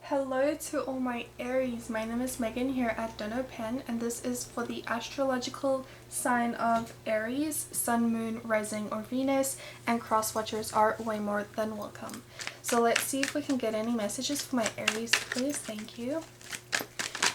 Hello to all my Aries. My name is Megan here at Dono Pen, and this is for the astrological sign of Aries, Sun, Moon, Rising, or Venus, and cross watchers are way more than welcome. So let's see if we can get any messages for my Aries, please. Thank you.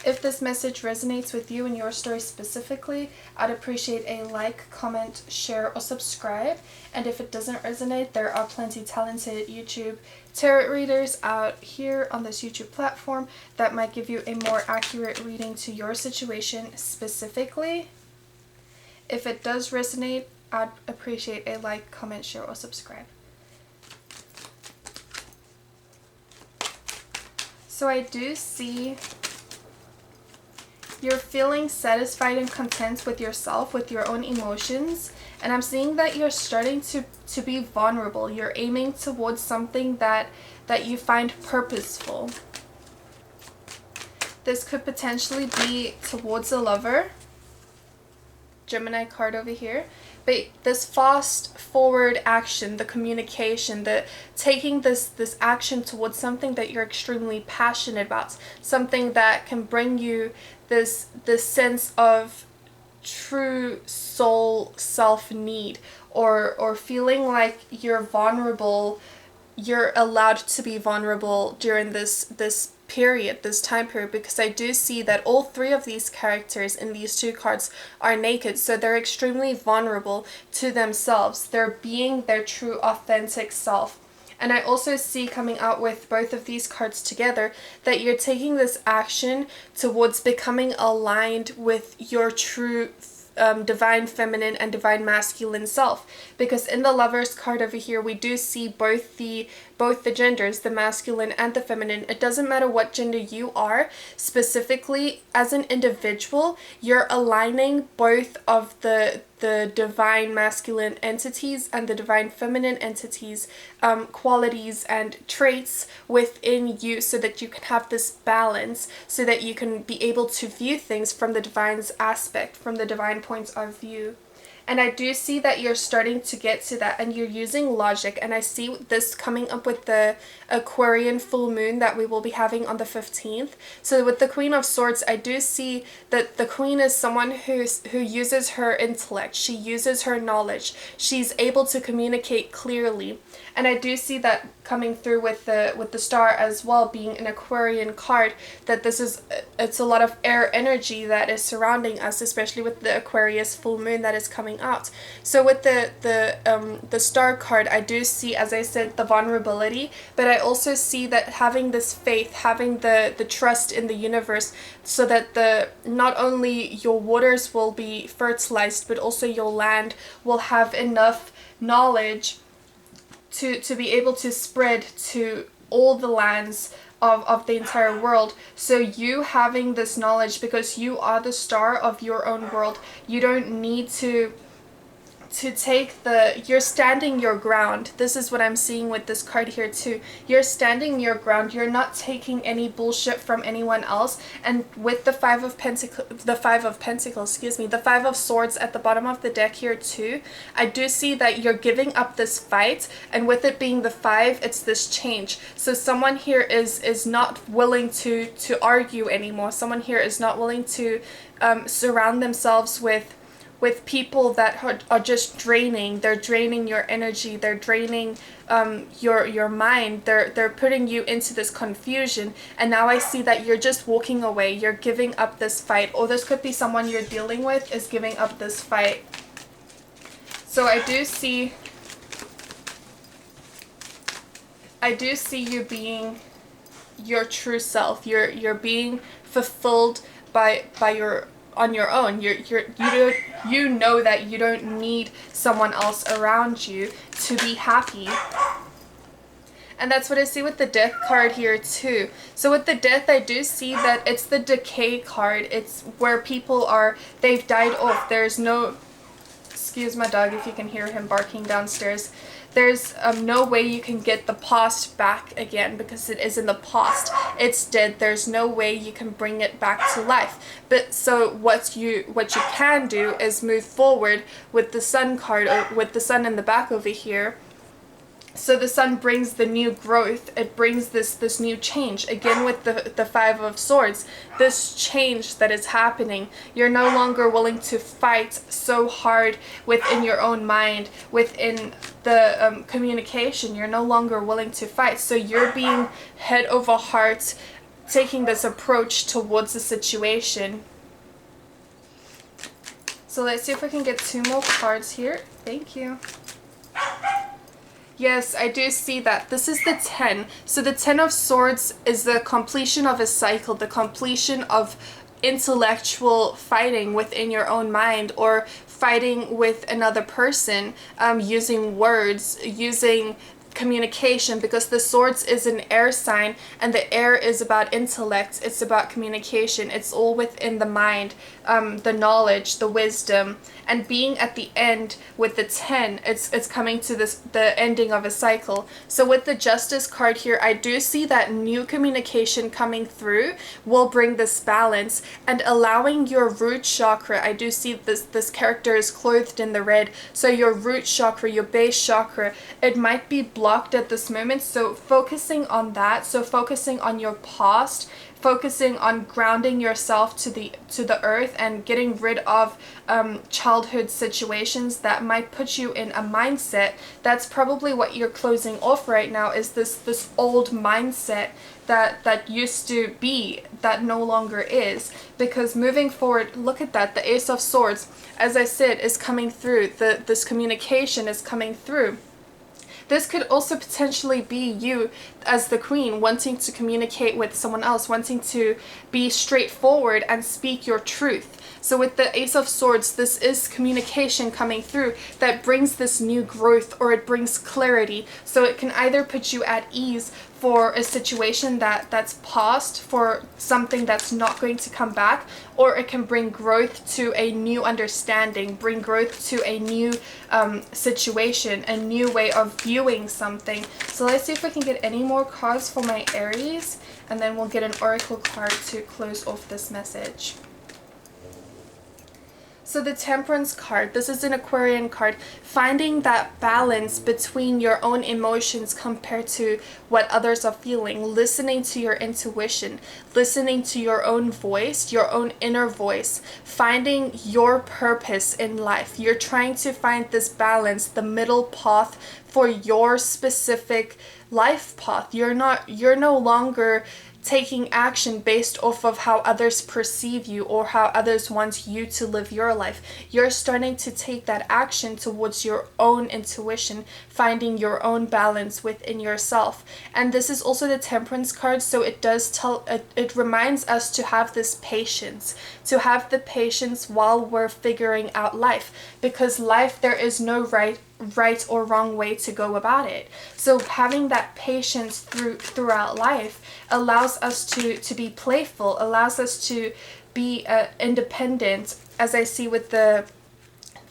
If this message resonates with you and your story specifically, I'd appreciate a like, comment, share, or subscribe. And if it doesn't resonate, there are plenty talented YouTube tarot readers out here on this YouTube platform that might give you a more accurate reading to your situation specifically. If it does resonate, I'd appreciate a like, comment, share, or subscribe. So I do see you're feeling satisfied and content with yourself, with your own emotions, and I'm seeing that you're starting to be vulnerable. You're aiming towards something that you find purposeful. This could potentially be towards a lover, Gemini card over here, but this fast forward action, the communication, the taking this action towards something that you're extremely passionate about, something that can bring you this sense of true soul self-need, or feeling like you're vulnerable, you're allowed to be vulnerable during this time period, because I do see that all three of these characters in these two cards are naked, so they're extremely vulnerable to themselves. They're being their true authentic self. And I also see, coming out with both of these cards together, that you're taking this action towards becoming aligned with your true divine feminine and divine masculine self, because in the Lovers card over here we do see both the genders, the masculine and the feminine. It doesn't matter what gender you are, specifically as an individual, you're aligning both of the divine masculine entities and the divine feminine entities, qualities and traits within you, so that you can have this balance, so that you can be able to view things from the divine's aspect, from the divine points of view. And I do see that you're starting to get to that, and you're using logic. And I see this coming up with the Aquarian full moon that we will be having on the 15th. So with the Queen of Swords, I do see that the Queen is someone who uses her intellect. She uses her knowledge. She's able to communicate clearly. And I do see that coming through with the Star as well, being an Aquarian card, that it's a lot of air energy that is surrounding us, especially with the Aquarius full moon that is coming out. So with the Star card, I do see, as I said, the vulnerability, but I also see that having this faith, having the trust in the universe, so that not only your waters will be fertilized, but also your land will have enough knowledge to be able to spread to all the lands of the entire world. So you having this knowledge, because you are the star of your own world, you don't need to take you're standing your ground. This is what I'm seeing with this card here too. You're standing your ground. You're not taking any bullshit from anyone else. And with the Five of Swords at the bottom of the deck here too, I do see that you're giving up this fight, and with it being the 5, it's this change. So someone here is not willing to argue anymore. Someone here is not willing to surround themselves with people that are just draining. They're draining your energy, they're draining your mind, they're putting you into this confusion. And now I see that you're just walking away, you're giving up this fight, or this could be someone you're dealing with is giving up this fight. So I do see you being your true self. You're being fulfilled by your on your own. You know that you don't need someone else around you to be happy. And that's what I see with the Death card here too. So with the Death, I do see that it's the decay card. It's where people they've died off. There's no, excuse my dog if you can hear him barking downstairs. There's no way you can get the past back again, because it is in the past. It's dead. There's no way you can bring it back to life. But so what you can do is move forward with the Sun card, or with the Sun in the back over here. So the sun brings the new growth. It brings this new change. Again, with the Five of Swords, this change that is happening. You're no longer willing to fight so hard within your own mind, within the communication. You're no longer willing to fight. So you're being head over heart, taking this approach towards the situation. So let's see if I can get 2 more cards here. Thank you. Yes, I do see that. This is the 10. So the 10 of Swords is the completion of a cycle, the completion of intellectual fighting within your own mind, or fighting with another person, using words, using communication, because the Swords is an air sign, and the air is about intellect, it's about communication, it's all within the mind, the knowledge, the wisdom. And being at the end with the 10, it's coming to the ending of a cycle. So with the Justice card here, I do see that new communication coming through will bring this balance, and allowing your root chakra. I do see this character is clothed in the red, so your root chakra, your base chakra, it might be blocked at this moment. So focusing on that, so focusing on your past, focusing on grounding yourself to the earth, and getting rid of childhood situations that might put you in a mindset. That's probably what you're closing off right now, is this old mindset that used to be, that no longer is. Because moving forward, look at that, the Ace of Swords, as I said, is coming through. This communication is coming through. This could also potentially be you as the Queen, wanting to communicate with someone else, wanting to be straightforward and speak your truth. So with the Ace of Swords, this is communication coming through that brings this new growth, or it brings clarity. So it can either put you at ease for a situation that's past, for something that's not going to come back, or it can bring growth to a new understanding, bring growth to a new situation, a new way of viewing something. So let's see if we can get any more cards for my Aries, and then we'll get an oracle card to close off this message. So the Temperance card, this is an Aquarian card, finding that balance between your own emotions compared to what others are feeling, listening to your intuition, listening to your own voice, your own inner voice, finding your purpose in life. You're trying to find this balance, the middle path for your specific life path. You're no longer taking action based off of how others perceive you or how others want you to live your life. You're starting to take that action towards your own intuition, finding your own balance within yourself. And this is also the Temperance card, so it reminds us to have this patience, to have the patience while we're figuring out life, because life, there is no right or wrong way to go about it. So having that patience throughout life allows us to be playful, allows us to be independent. As I see with the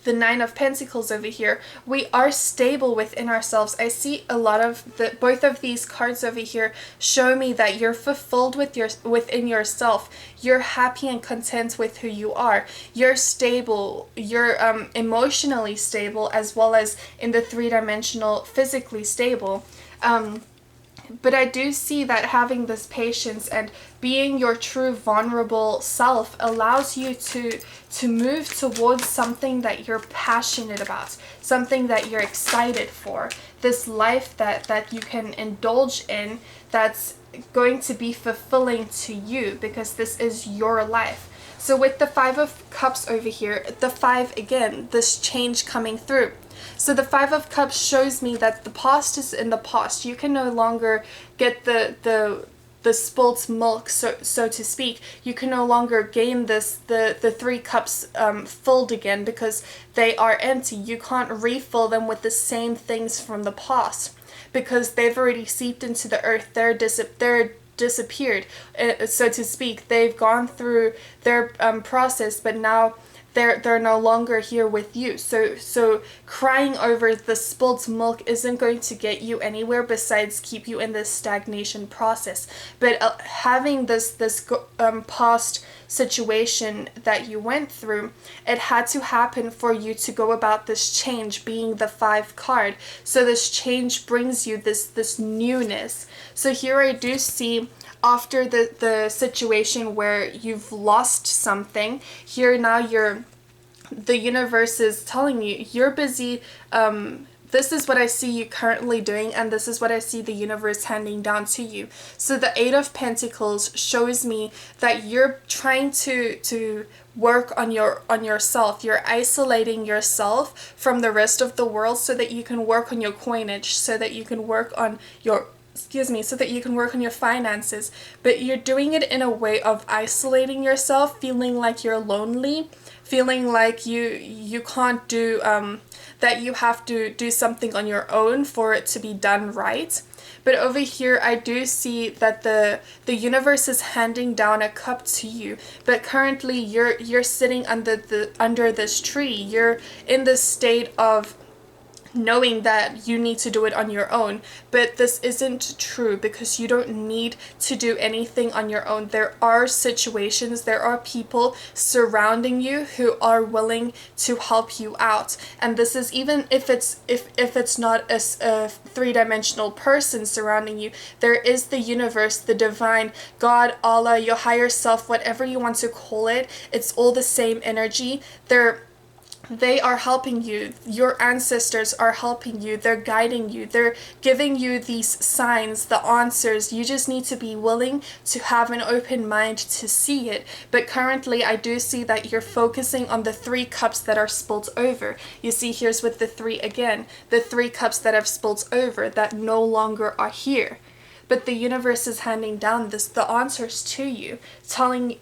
Nine of Pentacles over here, we are stable within ourselves. I see a lot of both of these cards over here show me that you're fulfilled within yourself. You're happy and content with who you are. You're stable. You're emotionally stable, as well as in the 3-dimensional physically stable. But I do see that having this patience and being your true vulnerable self allows you to move towards something that you're passionate about, something that you're excited for, this life that you can indulge in, that's going to be fulfilling to you, because this is your life. So with the 5 of Cups over here, the 5, again, this change coming through. So the 5 of Cups shows me that the past is in the past. You can no longer get the spilt milk, so to speak. You can no longer gain the 3 cups filled again, because they are empty. You can't refill them with the same things from the past, because they've already seeped into the earth. They're disappeared, so to speak. They've gone through their process, but now they're no longer here with you. So crying over the spilled milk isn't going to get you anywhere besides keep you in this stagnation process. But having this past situation that you went through, it had to happen for you to go about this change, being the 5 card. So this change brings you this newness. So here I do see, after the situation where you've lost something, here now the universe is telling you you're busy. This is what I see you currently doing, and this is what I see the universe handing down to you. So the 8 of Pentacles shows me that you're trying to work on yourself. You're isolating yourself from the rest of the world so that you can work on your coinage, so that you can work on your so that you can work on your finances. But you're doing it in a way of isolating yourself, feeling like you're lonely, feeling like you can't do that you have to do something on your own for it to be done right. But over here I do see that the universe is handing down a cup to you, but currently you're sitting under this tree. You're in this state of knowing that you need to do it on your own. But this isn't true, because you don't need to do anything on your own. There are situations, there are people surrounding you who are willing to help you out. And this is even if it's not a three-dimensional person surrounding you. There is the universe, the divine, God, Allah, your higher self, whatever you want to call it. It's all the same energy. They are helping you. Your ancestors are helping you. They're guiding you. They're giving you these signs, the answers. You just need to be willing to have an open mind to see it. But currently, I do see that you're focusing on the 3 cups that are spilled over. You see, here's with the 3 again. The 3 cups that have spilled over, that no longer are here. But the universe is handing down the answers to you, showing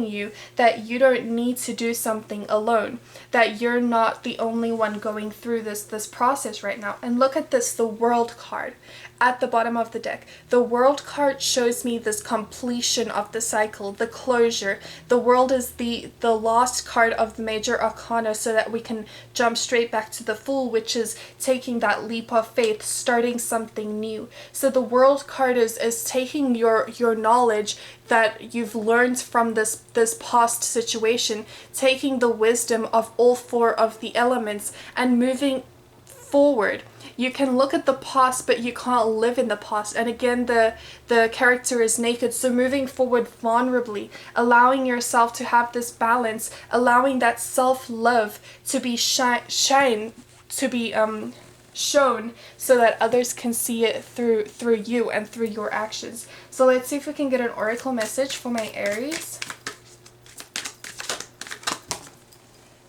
you that you don't need to do something alone, that you're not the only one going through this process right now. And look at this, the World card at the bottom of the deck. The World card shows me this completion of the cycle, the closure. The World is the last card of the major arcana, so that we can jump straight back to the Fool, which is taking that leap of faith, starting something new. So the World card is taking your knowledge that you've learned from this past situation, taking the wisdom of all 4 of the elements and moving forward. You can look at the past, but you can't live in the past. And again, the character is naked. So moving forward vulnerably, allowing yourself to have this balance, allowing that self-love to be shown, so that others can see it through you and through your actions. So let's see if we can get an oracle message for my Aries.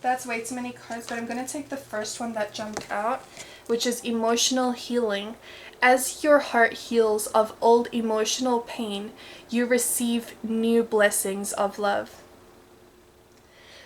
That's way too many cards, but I'm going to take the first one that jumped out, which is emotional healing. As your heart heals of old emotional pain, you receive new blessings of love.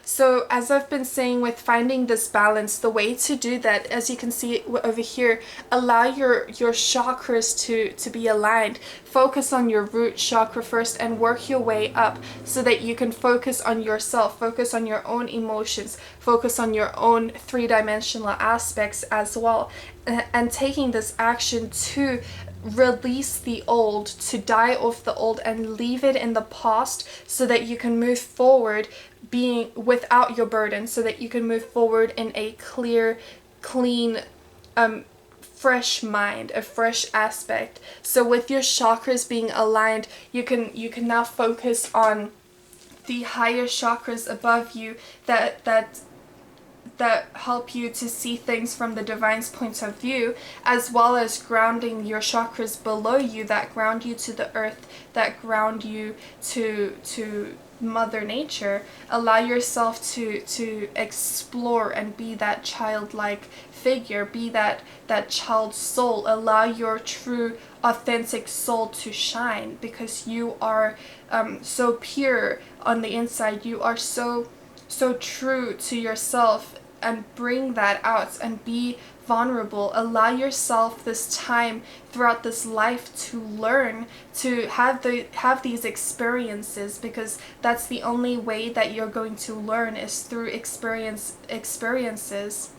So as I've been saying, with finding this balance, the way to do that, as you can see over here, allow your chakras to be aligned. Focus on your root chakra first and work your way up, so that you can focus on yourself, focus on your own emotions, focus on your own 3-dimensional aspects as well. And taking this action to release the old, to die off the old and leave it in the past, so that you can move forward being without your burden, so that you can move forward in a clear, clean, fresh mind, a fresh aspect. So with your chakras being aligned, you can now focus on the higher chakras above you that help you to see things from the divine's point of view, as well as grounding your chakras below you that ground you to the earth, that ground you to Mother Nature. Allow yourself to explore and be that childlike figure, be that child soul. Allow your true authentic soul to shine, because you are so pure on the inside. You are so true to yourself, and bring that out and be vulnerable. Allow yourself this time throughout this life to learn, to have these experiences, because that's the only way that you're going to learn, is through experiences.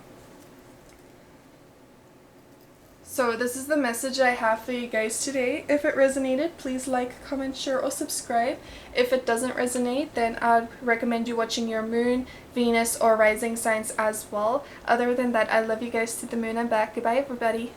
So this is the message I have for you guys today. If it resonated, please like, comment, share, or subscribe. If it doesn't resonate, then I'd recommend you watching your moon, Venus, or rising signs as well. Other than that, I love you guys to the moon and back. Goodbye, everybody.